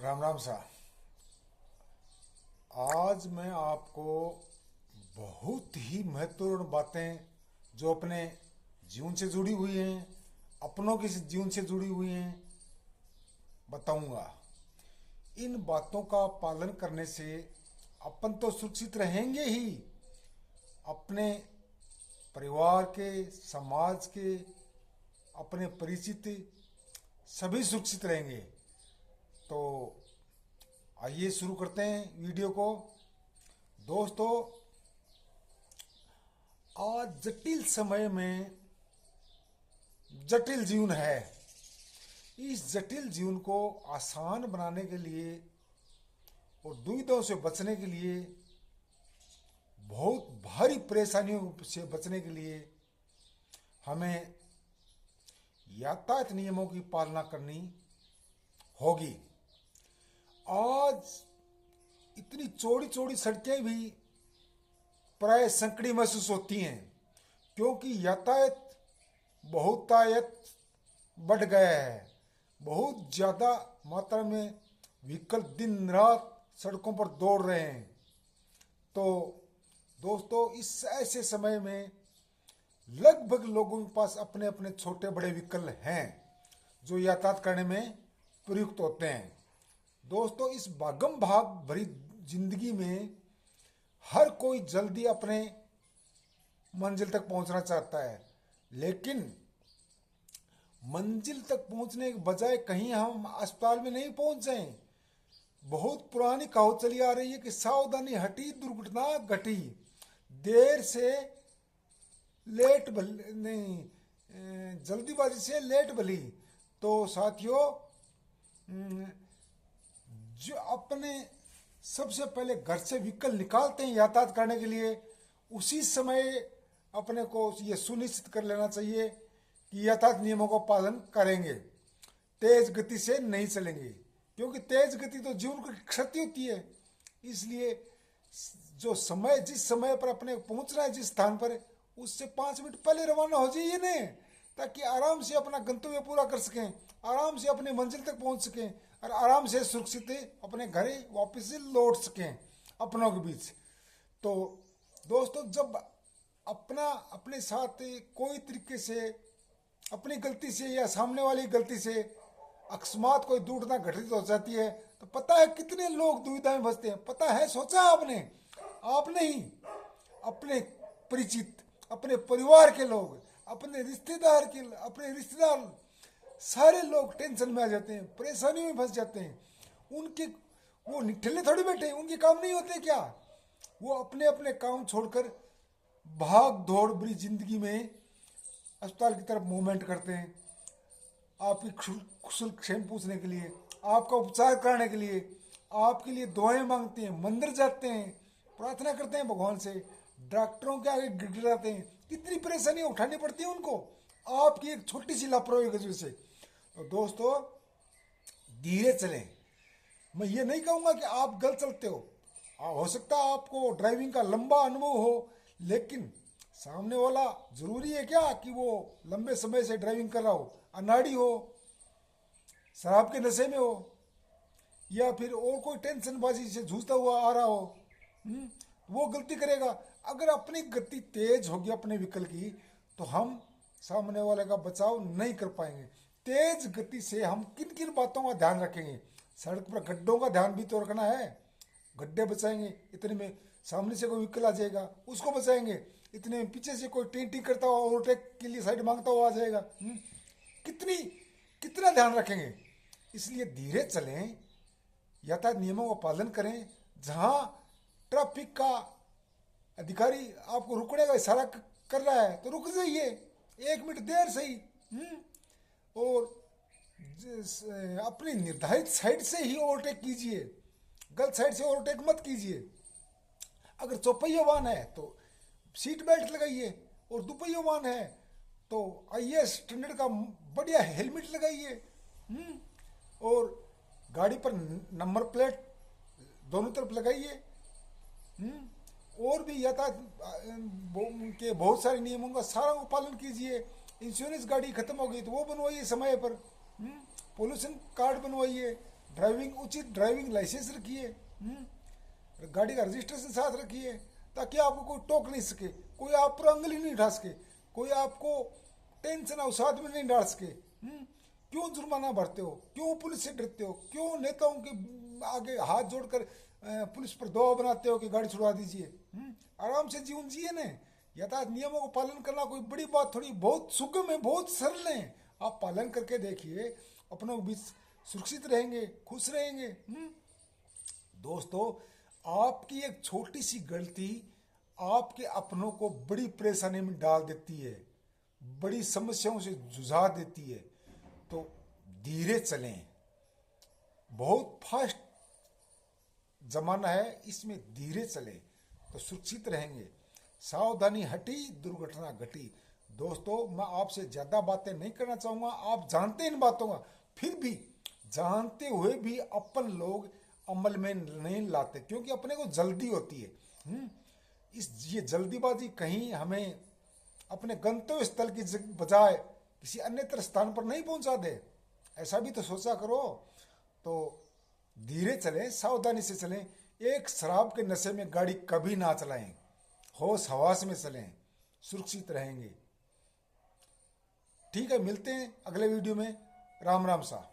राम राम सा। आज मैं आपको बहुत ही महत्वपूर्ण बातें जो अपने जीवन से जुड़ी हुई हैं, अपनों के जीवन से जुड़ी हुई हैं, बताऊंगा। इन बातों का पालन करने से अपन तो सुरक्षित रहेंगे ही, अपने परिवार के, समाज के, अपने परिचित सभी सुरक्षित रहेंगे। तो आइए शुरू करते हैं वीडियो को। दोस्तों, आज जटिल समय में जटिल जीवन है। इस जटिल जीवन को आसान बनाने के लिए और दुविधाओं से बचने के लिए, बहुत भारी परेशानियों से बचने के लिए हमें यातायात नियमों की पालना करनी होगी। आज इतनी चौड़ी चौड़ी सड़कें भी प्राय संकड़ी महसूस होती हैं, क्योंकि बहुतायत बढ़ गया है। बहुत ज़्यादा मात्रा में व्हीकल दिन रात सड़कों पर दौड़ रहे हैं। तो दोस्तों, इस ऐसे समय में लगभग लोगों के पास अपने अपने छोटे बड़े व्हीकल हैं जो यातायात करने में प्रयुक्त होते हैं। दोस्तों, इस भागम भाग भरी जिंदगी में हर कोई जल्दी अपने मंजिल तक पहुंचना चाहता है, लेकिन मंजिल तक पहुंचने के बजाय कहीं हम अस्पताल में नहीं पहुंच जाएं। बहुत पुरानी कहावत चली आ रही है कि सावधानी हटी दुर्घटना घटी। देर से लेट भली नहीं, जल्दीबाजी से लेट भली। तो साथियों, जो अपने सबसे पहले घर से व्हीकल निकालते हैं यातायात करने के लिए, उसी समय अपने को ये सुनिश्चित कर लेना चाहिए कि यातायात नियमों का पालन करेंगे, तेज गति से नहीं चलेंगे, क्योंकि तेज गति तो जीवन को क्षति होती है। इसलिए जिस समय पर अपने पहुंचना है जिस स्थान पर, उससे 5 मिनट पहले रवाना हो जाइए नहीं, ताकि आराम से अपना गंतव्य पूरा कर सकें, आराम से अपने मंजिल तक पहुंच सकें और आराम से सुरक्षित अपने घर वापस से लौट सकें अपनों के बीच। तो दोस्तों, जब अपने साथ कोई तरीके से अपनी गलती से या सामने वाली गलती से अकस्मात कोई दुर्घटना घटित हो जाती है, तो पता है कितने लोग दुविधा में फंसते हैं। पता है, सोचा है आपने? आप नहीं, अपने परिचित, अपने परिवार के लोग, अपने रिश्तेदार सारे लोग टेंशन में आ जाते हैं, परेशानी में फंस जाते हैं। वो निठल्ले थोड़ी बैठे, उनके काम नहीं होते क्या? वो अपने अपने काम छोड़कर भाग दौड़ भरी जिंदगी में अस्पताल की तरफ मूवमेंट करते हैं, आपकी कुशल क्षेम पूछने के लिए, आपका उपचार कराने के लिए, आपके लिए दुआएं मांगते हैं, मंदिर जाते हैं, प्रार्थना करते हैं भगवान से, डॉक्टरों के आगे गिड़गिड़ाते हैं। कितनी परेशानी उठानी पड़ती है उनको आपकी एक छोटी सी लापरवाही की वजह से। तो दोस्तों, धीरे चलें। मैं ये नहीं कहूँगा कि आप गलत चलते हो सकता है आपको ड्राइविंग का लंबा अनुभव हो, लेकिन सामने वाला जरूरी है क्या कि वो लंबे समय से ड्राइविंग कर रहा हो, अनाड़ी हो, शराब के नशे में हो, या फिर और कोई टेंशनबाजी से जूझता हुआ आ रहा हो? वो गलती करेगा। अगर अपनी गति तेज होगी अपने व्हीकल की, तो हम सामने वाले का बचाव नहीं कर पाएंगे। तेज गति से हम किन किन बातों का ध्यान रखेंगे? सड़क पर गड्ढों का ध्यान भी तो रखना है, गड्ढे बचाएंगे। इतने में सामने से कोई व्हीकल आ जाएगा, उसको बचाएंगे। इतने में पीछे से कोई टी करता हुआ ओवरटेक के लिए साइड मांगता हुआ आ जाएगा। कितना ध्यान रखेंगे? इसलिए धीरे चलें, यातायात नियमों का पालन करें। जहां ट्रैफिक का अधिकारी आपको रुकने का इशारा कर रहा है तो रुक जाइए, 1 मिनट देर सही। और अपनी निर्धारित साइड से ही ओवरटेक कीजिए, गलत साइड से ओवरटेक मत कीजिए। अगर चौपहिया वाहन है तो सीट बेल्ट लगाइए, और दुपहिया वाहन है तो IAS स्टैंडर्ड का बढ़िया हेलमेट लगाइए। और गाड़ी पर नंबर प्लेट दोनों तरफ लगाइए। और भी यातायात के बहुत सारे नियमों का सारा पालन कीजिए। इंश्योरेंस गाड़ी खत्म हो गई तो वो बनवाइए समय पर, पोल्यूशन कार्ड बनवाइए, उचित ड्राइविंग लाइसेंस रखिए, गाड़ी का रजिस्ट्रेशन साथ रखिए, ताकि आपको कोई टोक नहीं सके, कोई आप पर उंगली नहीं उठा सके, कोई आपको टेंशन अवसाद में नहीं डाल सके। क्यों जुर्माना भरते हो, क्यों पुलिस से डरते हो, क्यों नेताओं के आगे हाथ जोड़कर पुलिस पर दबाव बनाते हो कि गाड़ी छुड़वा दीजिए। आराम से जीवन जिए न। यातायात नियमों को पालन करना कोई बड़ी बात थोड़ी, बहुत सुगम है, बहुत सरल है। आप पालन करके देखिए, अपनों के बीच सुरक्षित रहेंगे, खुश रहेंगे। दोस्तों, आपकी एक छोटी सी गलती आपके अपनों को बड़ी परेशानी में डाल देती है, बड़ी समस्याओं से जुझा देती है। तो धीरे चलें, बहुत फास्ट जमाना है, इसमें धीरे चलें तो सुरक्षित रहेंगे। सावधानी हटी, दुर्घटना घटी। दोस्तों, मैं आपसे ज्यादा बातें नहीं करना चाहूंगा, आप जानते हैं इन बातों का, फिर भी जानते हुए भी अपन लोग अमल में नहीं लाते, क्योंकि अपने को जल्दी होती है। ये जल्दीबाजी कहीं हमें अपने गंतव्य स्थल की बजाय किसी अन्य स्थान पर नहीं पहुंचा दे, ऐसा भी तो सोचा करो। तो धीरे चलें, सावधानी से चलें। एक शराब के नशे में गाड़ी कभी ना चलाएं, होश हवास में चलें, सुरक्षित रहेंगे। ठीक है, मिलते हैं अगले वीडियो में। राम राम सा।